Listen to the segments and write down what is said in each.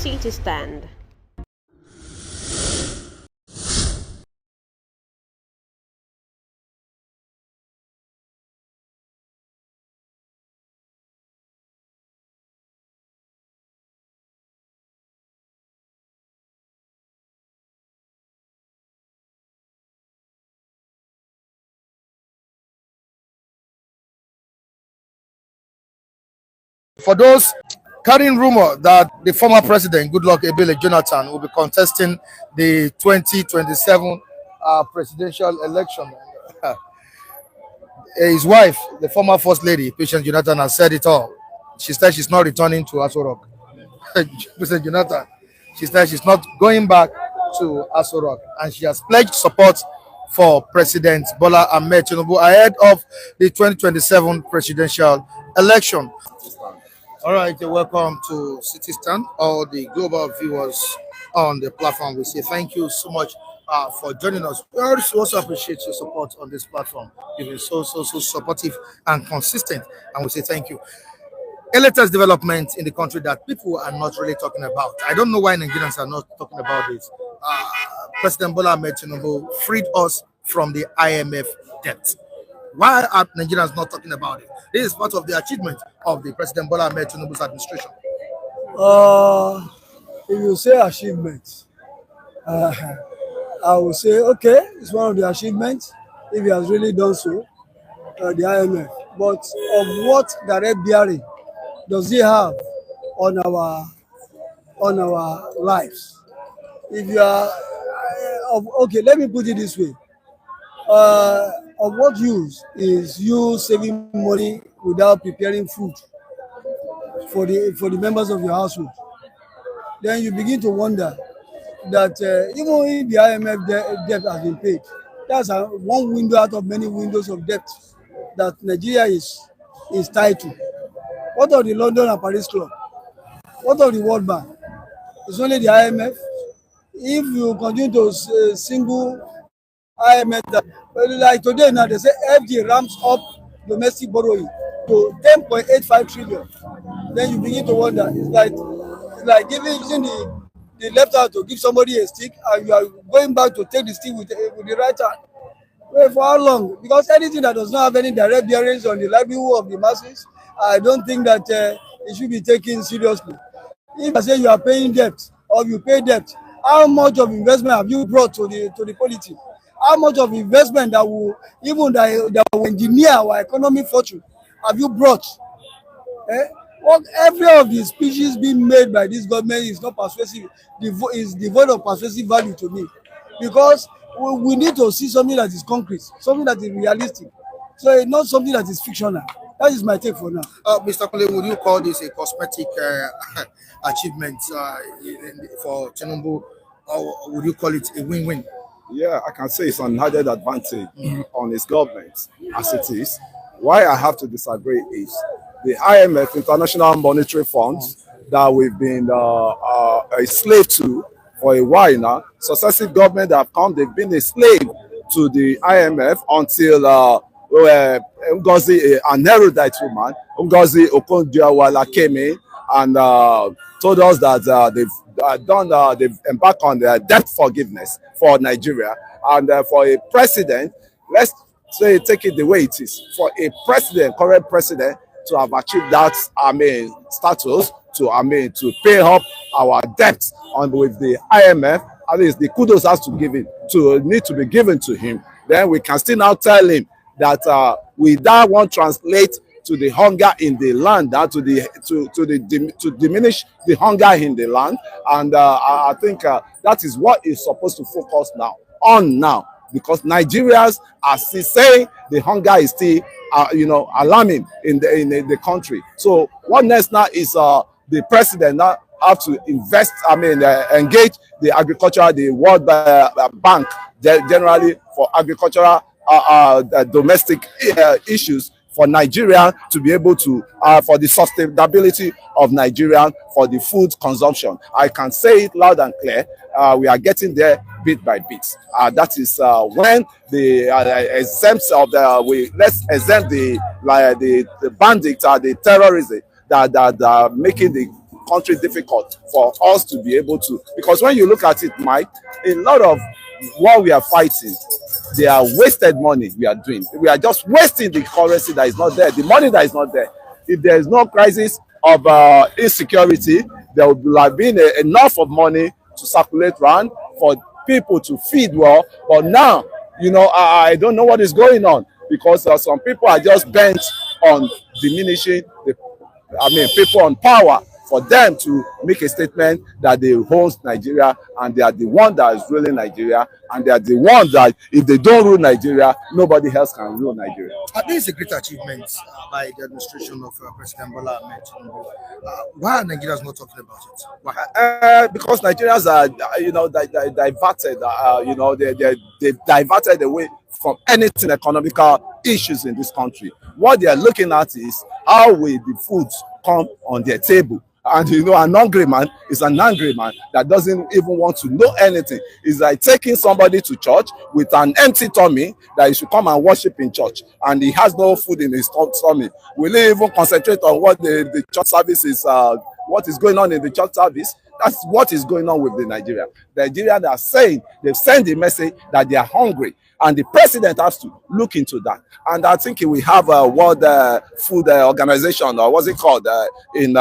City Stand. For those carrying rumor that the former president, Goodluck Ebele Jonathan, will be contesting the 2027 presidential election, his wife, the former first lady, Patient Jonathan, has said it all. She said she's not returning to Aso Rock. President Jonathan, she said she's not going back to Aso Rock, and she has pledged support for President Bola Ahmed Tinubu ahead of the 2027 presidential election. All right, welcome to City Stand, all the global viewers on the platform. We say thank you so much for joining us. We also appreciate your support on this platform. You've been so supportive and consistent, and we say thank you. A latest development in the country that people are not really talking about. I don't know why Nigerians are not talking about it. President Bola Ahmed Tinubu freed us from the IMF debt. Why are Nigerians not talking about it? This is part of the achievement of the President Bola Ahmed Tinubu's administration. If you say achievement, I will say, okay, it's one of the achievements if he has really done so, the IMF. But of what direct bearing does he have on our lives? If you are, okay, let me put it this way. Of what use is you saving money without preparing food for the members of your household? Then you begin to wonder that even if the IMF debt has been paid, that's one window out of many windows of debt that Nigeria is tied to. What of the London and Paris Club? What of the World Bank? It's only the IMF. If you continue to single IMF, that, like today now, they say FD ramps up domestic borrowing to 10.85 trillion. Then you begin to wonder. It's like using the left hand to give somebody a stick, and you are going back to take the stick with the right hand. Wait, for how long? Because anything that does not have any direct bearings on the livelihood of the masses, I don't think that it should be taken seriously. If I say you are paying debt or you pay debt, how much of investment have you brought to the polity? How much of investment that will engineer our economic fortune have you brought? What every of the speeches being made by this government is not persuasive. Is devoid of persuasive value to me, because we need to see something that is concrete, something that is realistic. So it's not something that is fictional. That is my take for now. Mr. Kule, would you call this a cosmetic achievement for Tinubu, or would you call it a win-win? Yeah, I can say it's an added advantage on his government as it is. Why I have to disagree is the IMF, International Monetary Fund, that we've been a slave to for a while now. Successive government that have come, they've been a slave to the IMF until Ngozi, an erudite woman, Ngozi Okonjo-Iweala, came in and told us that they've embarked on their debt forgiveness for Nigeria. And for a president, let's say take it the way it is, for a president, current president, to have achieved that, status, to pay up our debts with the IMF, at least the kudos has to need to be given to him. Then we can still now tell him that that won't translate to the hunger in the land, to diminish the hunger in the land, and I think that is what is supposed to focus now, because Nigerians are still saying the hunger is still alarming in the country. So what next now is the president now have to invest, engage the agricultural, the World Bank generally for agricultural domestic issues for Nigeria to be able to, for the sustainability of Nigeria, for the food consumption. I can say it loud and clear. We are getting there bit by bit. That is when the exempts of let's exempt the bandits, the terrorism that are making the country difficult for us to be able to. Because when you look at it, Mike, a lot of what we are fighting, they are wasted money we are doing. We are just wasting the currency that is not there, the money that is not there. If there is no crisis of insecurity, there would have been enough of money to circulate around for people to feed well. But now, I don't know what is going on, because some people are just bent on diminishing people on power, for them to make a statement that they own Nigeria and they are the one that is ruling Nigeria, and they are the ones that if they don't rule Nigeria, nobody else can rule Nigeria. This is a great achievement by the administration of President Bola Ahmed Tinubu. Why are Nigerians not talking about it? Why? Because Nigerians are, diverted. They diverted away from anything economical issues in this country. What they are looking at is how will the food come on their table. And an hungry man is an angry man that doesn't even want to know anything. It's like taking somebody to church with an empty tummy that he should come and worship in church, and he has no food in his tummy. Will he even concentrate on what the church service is, what is going on in the church service? That's what is going on with the Nigeria. The Nigerians are saying, they've sent the message that they are hungry, and the president has to look into that. And I think we have a World Food Organization, or what's it called, in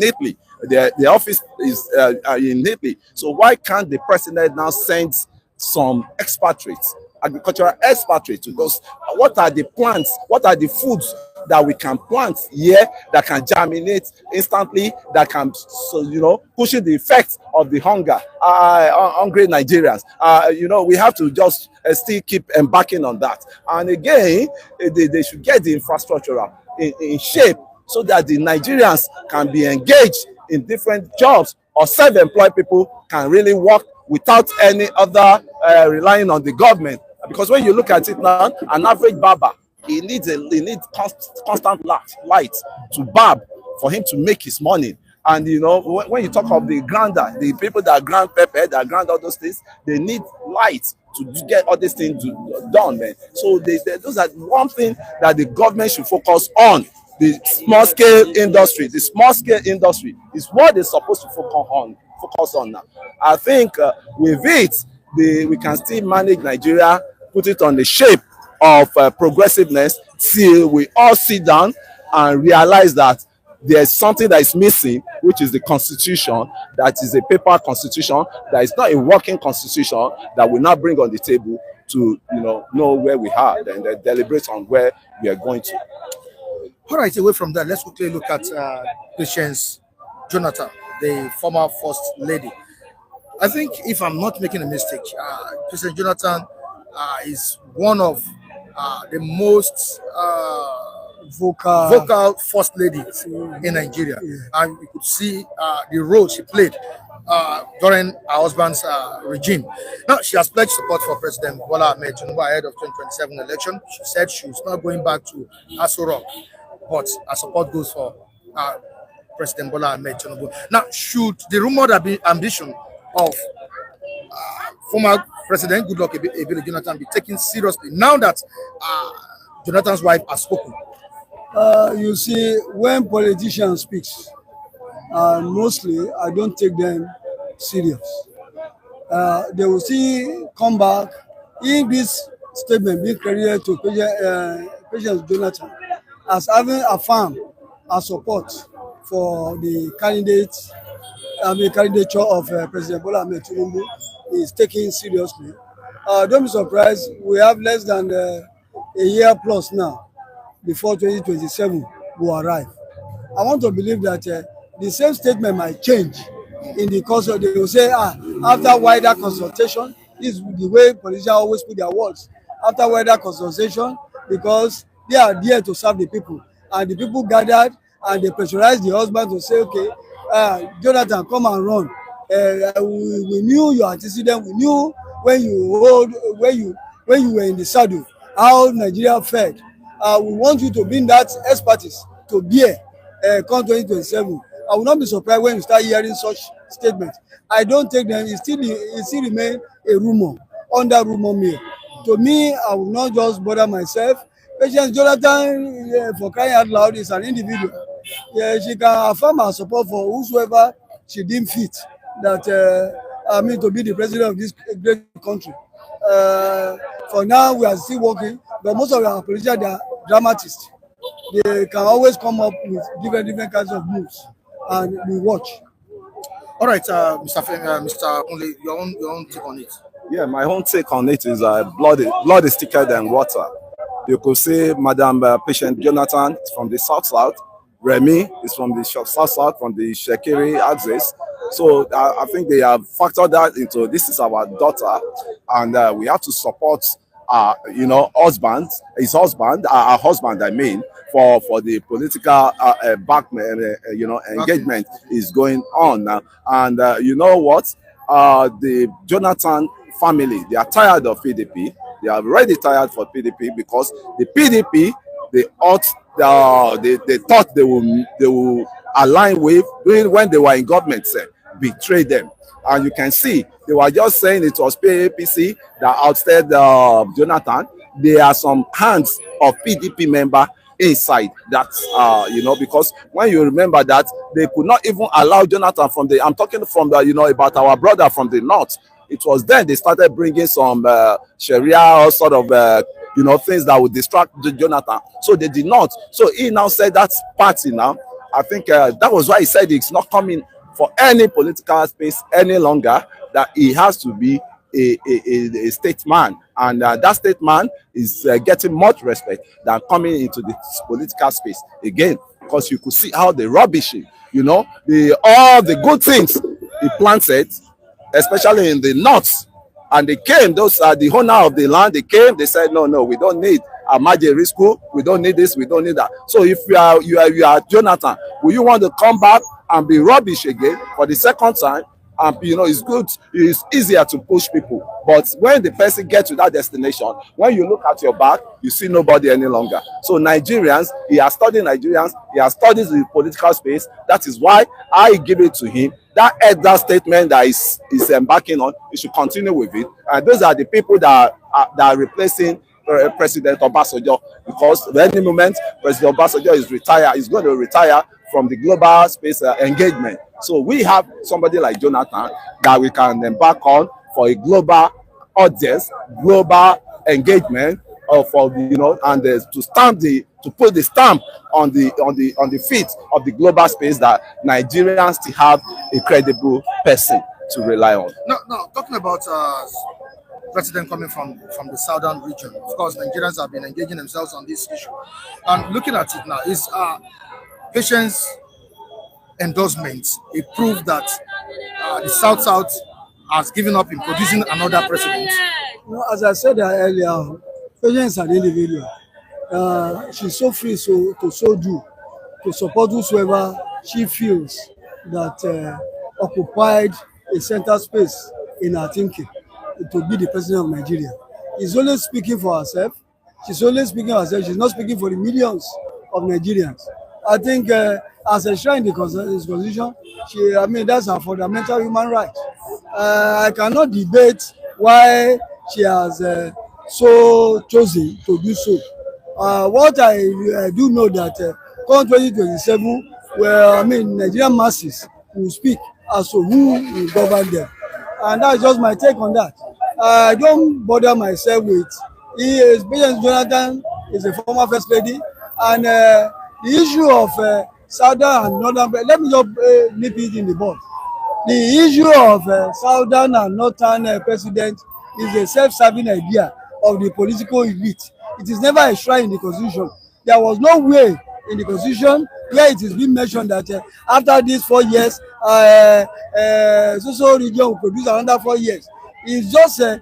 Italy. The office is in Italy. So why can't the president now send some expatriates, agricultural expatriates, to those? What are the plants? What are the foods that we can plant here that can germinate instantly, that can, pushing the effects of the hungry Nigerians? We have to just still keep embarking on that. And again, they should get the infrastructure in shape, so that the Nigerians can be engaged in different jobs, or self-employed people can really work without any other relying on the government. Because when you look at it now, an average barber, he needs constant light to barb for him to make his money. And when you talk of the grinder, the people that grind pepper, that grind all those things, they need light to get all these things done, man. So those are one thing that the government should focus on. The small scale industry. The small scale industry is what they're supposed to focus on now. I think with it, we can still manage Nigeria, put it on the shape of progressiveness, till we all sit down and realize that there's something that is missing, which is the constitution. That is a paper constitution, that is not a working constitution, that we now bring on the table to know where we are and deliberate on where we are going to. All right, away from that, let's quickly look at Patience Jonathan, the former First Lady. I think, if I'm not making a mistake, President Jonathan is one of the most vocal First Ladies in Nigeria. And we could see the role she played during her husband's regime. Now, she has pledged support for President Bola Ahmed Tinubu ahead of 2027 election. She said she's not going back to Aso Rock, but her support goes for President Bola Ahmed Tinubu. Now, should the rumored ambition of former President Goodluck Ebele Jonathan be taken seriously now that Jonathan's wife has spoken? You see, when politicians speak, mostly I don't take them serious. They will see come back in this statement being credited to President Jonathan as having affirmed a support for the candidature of President Bola Ahmed Tinubu is taken seriously. Don't be surprised, we have less than a year plus now before 2027 will arrive. I want to believe that the same statement might change in the course of, they will say, after wider consultation, this is the way politicians always put their words, after wider consultation, because they are there to serve the people, and the people gathered and they pressurize the husband to say, okay, Jonathan, come and run. We knew your antecedent. We knew when you were in the saddle, how Nigeria fared. We want you to bring that expertise to bear come 2027. I will not be surprised when you start hearing such statements. I don't take them. It still remain a rumor, under rumor mill. To me, I will not just bother myself. Patience Jonathan, for crying out loud, is an individual. Yeah, she can affirm her support for whosoever she deem fit that to be the president of this great country. For now, we are still working, but most of our politicians, they are dramatists. They can always come up with different kinds of moves, and we watch. All right, Mr. Only, your own take on it. Yeah, my own take on it is blood is thicker than water. You could say Madam Patient Jonathan is from the south, Remi is from the south, from the Shekiri axis. So I think they have factored that into this is our daughter, and we have to support his husband, our husband, I mean, for the political engagement is going on now. And you know what? The Jonathan family, they are tired of PDP. They are already tired for PDP because the PDP, they thought they will align with when they were in government, betray them. And you can see they were just saying it was PAPC that ousted Jonathan. There are some hands of PDP member inside that, because when you remember that they could not even allow Jonathan I'm talking from about our brother from the north. It was then they started bringing some Sharia sort of, things that would distract Jonathan. So they did not. So he now said that party now, I think that was why he said it's not coming for any political space any longer, that he has to be a statesman. And that statesman is getting much respect than coming into the political space again, because you could see how the rubbishing, all the good things he planted, especially in the north, and they came, those are the owner of the land, they came, they said, no, we don't need a Majeri school, we don't need this, we don't need that. So if you are Jonathan, will you want to come back and be rubbish again for the second time? And it's good, it's easier to push people. But when the person gets to that destination, when you look at your back, you see nobody any longer. So Nigerians, he has studied Nigerians, he has studied the political space. That is why I give it to him. That elder statement that is embarking on, he should continue with it. And those are the people that are replacing President Obasanjo, because at any moment President Obasanjo is going to retire from the global space engagement. So we have somebody like Jonathan that we can embark on for a global audience, global engagement, and to put the stamp on the feet of the global space, that Nigerians still have a credible person to rely on. No, talking about president coming from the southern region. Of course, Nigerians have been engaging themselves on this issue. And looking at it now, is Patience endorsement a proof that the South has given up in producing another president? As I said earlier, Patience is an individual. She's so free to support whosoever she feels that occupied a center space in her thinking to be the president of Nigeria. She's only speaking for herself. She's not speaking for the millions of Nigerians. I think as enshrined in the Constitution, that's her fundamental human right. I cannot debate why she has so chosen to do so. What I do know that come 2027, Nigerian masses will speak as to who will govern them. And that's just my take on that. I don't bother myself with President Jonathan is a former first lady, and the issue of southern and northern. Let me just nip it in the bud. The issue of southern and northern president is a self-serving idea of the political elite. It is never enshrined in the constitution. There was no way in the constitution where it is being mentioned that after these 4 years, so region will produce another 4 years. It's just a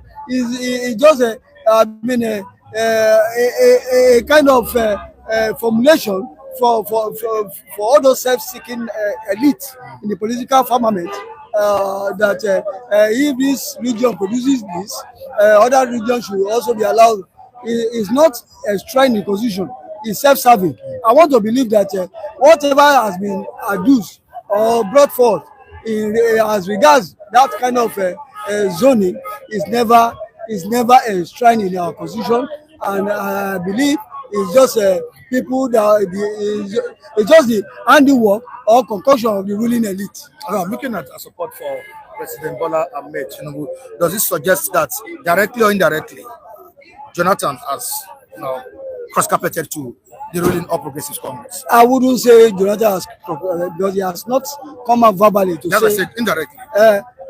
kind of formulation for all those self-seeking elites in the political firmament, that if this region produces this, other regions should also be allowed. It's not enshrined in the constitution. Is self-serving. I want to believe that whatever has been adduced or brought forth as regards that kind of zoning is never enshrined in our constitution, and I believe It's just people that it's just the handiwork or concoction of the ruling elite. I'm looking at a support for President Bola Ahmed Tinubu. Does this suggest that directly or indirectly, Jonathan has, cross-carpeted to the ruling All Progressives Congress? I wouldn't say Jonathan has, because he has not come out verbally to That's say. I said indirectly.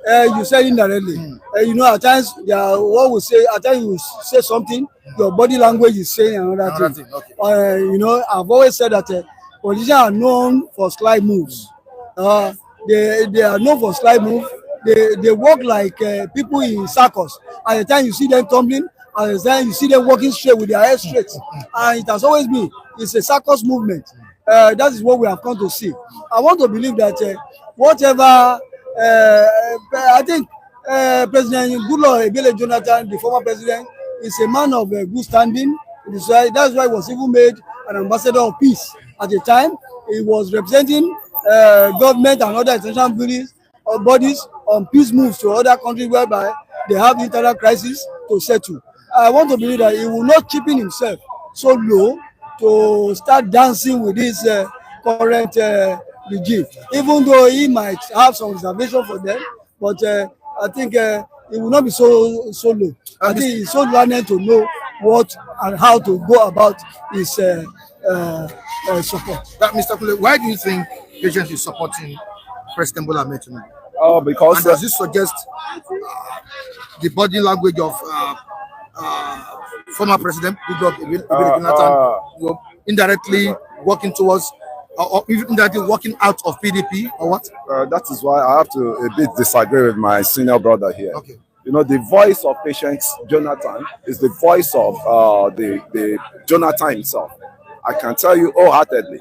You said indirectly. At times, what we say, at times you say something, your body language is saying another thing. Okay. I've always said that politicians are known for sly moves. They are known for sly moves. They walk like people in circles. At the time you see them tumbling, at the time you see them walking straight with their head straight. And it has always been, it's a circus movement. That is what we have come to see. I want to believe that whatever, I think President Goodluck Ebele Jonathan, the former president, is a man of good standing. That's why he was even made an ambassador of peace. At the time, he was representing government and other international bodies on peace moves to other countries whereby they have internal crisis to settle. I want to believe that he will not cheapen himself so low to start dancing with this current regime, even though he might have some reservation for them, but I think it will not be so low. I think he's so learned to know what and how to go about his support. Mr. Kule, why do you think patients is supporting President Bola Ahmed Tinubu? Because and does this suggest the body language of former President Goodluck Jonathan indirectly working towards or even indirectly working out of PDP or what? That is why I have to a bit disagree with my senior brother here. Okay. The voice of Patience Jonathan is the voice of the Jonathan himself. I can tell you wholeheartedly,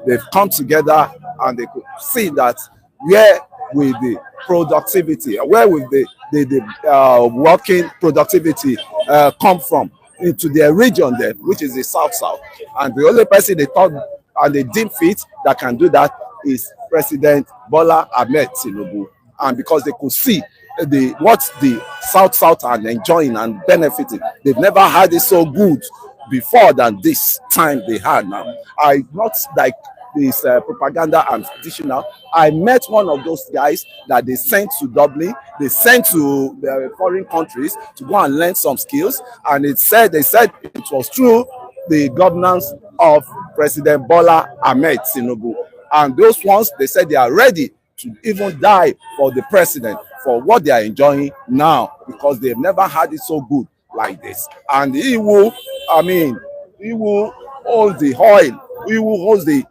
they've come together and they could see that where will the productivity, where will the working productivity come from into their region there, which is the South. And the only person they thought and they deem fit that can do that is President Bola Ahmed Tinubu. And because they could see what the South are enjoying and benefiting, they've never had it so good before than this time they had now. I not like this propaganda and traditional. I met one of those guys that they sent to Dublin, they sent to foreign countries to go and learn some skills, and they said it was through the governance of President Bola Ahmed Tinubu. And those ones, they said they are ready to even die for the president for what they are enjoying now, because they've never had it so good like this. And he will hold the oil, he will hold the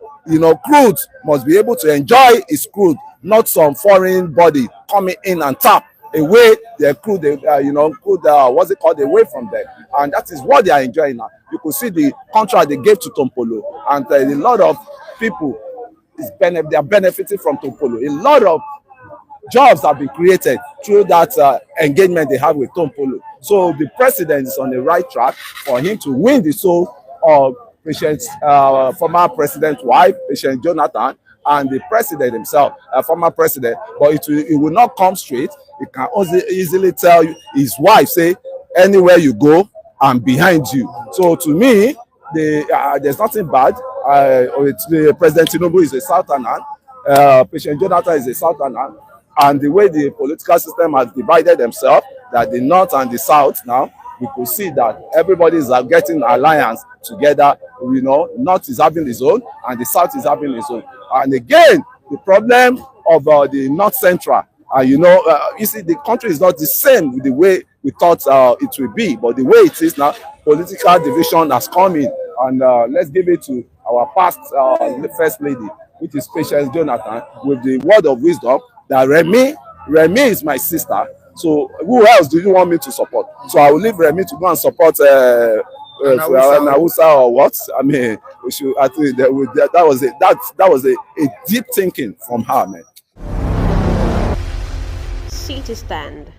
crude, must be able to enjoy his crude, not some foreign body coming in and tap away their crude, what's it called, away from them. And that is what they are enjoying now. You could see the contract they gave to Tompolo, and a lot of people they are benefiting from Tompolo. A lot of jobs have been created through that engagement they have with Tompolo. So the president is on the right track for him to win the soul of former president's wife, Patient Jonathan, and the president himself, former president. But it will not come straight. He can also easily tell his wife, say, anywhere you go, I'm behind you. So to me, there's nothing bad. President Tinubu is a Southerner. Patient Jonathan is a Southerner. And the way the political system has divided themselves, that the North and the South now, we could see that everybody is getting alliance together. North is having his own and the South is having his own. And again, the problem of the North Central, you see, the country is not the same with the way we thought it would be, but the way it is now, political division has come in. And let's give it to our past first lady, which is Patience Jonathan, with the word of wisdom that Remi is my sister. So who else do you want me to support? So I will leave Remi to go and support Nawusa or what? I mean, I think that was a deep thinking from her, man. City Stand.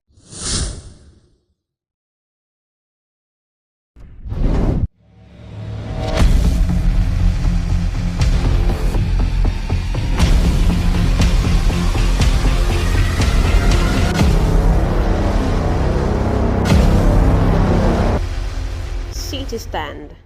City Stand.